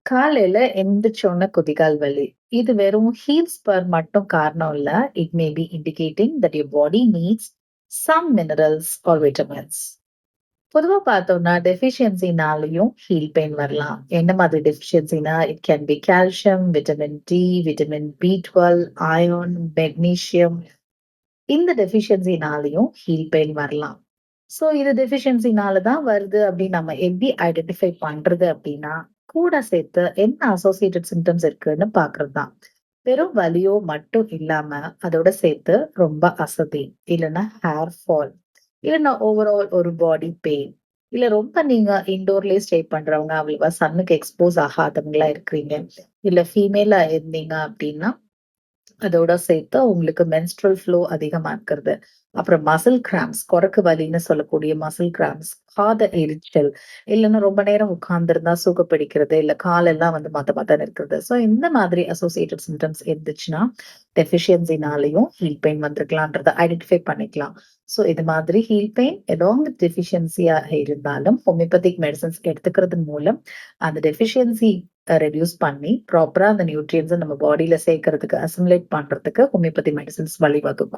காலையில எந்திரிச்சோன குதிகால் வலி. இது வெறும் ஹீல் ஸ்பர் மட்டும் காரணம் இல்ல. It may be indicating that your body needs some minerals or vitamins. பொதுவா பார்த்தோம்னா டெஃபிஷியன்சினாலயும் ஹீல் பெயின் வரலாம். என்ன மாதிரி டெஃபிஷியன்சினா, it can be calcium, vitamin D, vitamin B12, iron, magnesium. இந்த டெஃபிஷியன்சினாலயும் ஹீல் பெயின் வரலாம். ஸோ இது டெஃபிஷியன்சினால தான் வருது அப்படின்னு நம்ம எப்படி ஐடென்டிஃபை பண்றது அப்படின்னா, கூட சேர்த்து என்ன அசோசியேட்டட் சிம்ப்டம்ஸ் இருக்குன்னு பார்க்கறது தான். வெறும் வலியோ மட்டும் இல்லாம, அதோட சேர்த்து ரொம்ப அசதி, இல்லன்னா ஹேர் ஃபால், இல்லன்னா ஓவரால் ஒரு பாடி பெயின், இல்ல ரொம்ப நீங்க இன்டோர்லயே ஸ்டே பண்றவங்க, அவ்வளவா சன்னுக்கு எக்ஸ்போஸ் ஆகாதவங்களா இருக்கிறீங்க, இல்ல ஃபீமேலா இருந்தீங்க அப்படின்னா அதோட சேர்த்து உங்களுக்கு மென்ஸ்ட்ரல் ஃப்ளோ அதிகமா இருக்கிறது. அப்புறம் மசில் கிராம்ப்ஸ், கொரக்கு வலின்னு சொல்லக்கூடிய மசில் கிராம்ப்ஸ், பாத எரிச்சல், இல்லன்னா ரொம்ப நேரம் உட்கார்ந்திருந்தா சூக்கு பிடிக்கிறது, இல்ல காலெல்லாம் வந்து மத மதன்னு இருக்கிறது. ஸோ இந்த மாதிரி அசோசியேட்டட் சிம்ப்டம்ஸ் இருந்துச்சுன்னா, டெஃபிஷியன்சினாலயும் ஹீல் பெயின் வந்திருக்கலான்றத ஐடென்டிஃபை பண்ணிக்கலாம். ஸோ இது மாதிரி ஹீல் பெயின் அலாங் வித் டெஃபிஷியன்சியா இருந்தாலும், ஹோமியோபதிக் மெடிசின்ஸ் எடுத்துக்கிறது மூலம் அந்த டெஃபிஷியன்சி ரெடியூஸ் பண்ணி ப்ராப்பரா அந்த நியூட்ரியன்ஸ நம்ம பாடியில சேர்க்கறதுக்கு, அசிமுலேட் பண்றதுக்கு ஹோமியோபதி மெடிசின்ஸ் வழிவகுக்கும்.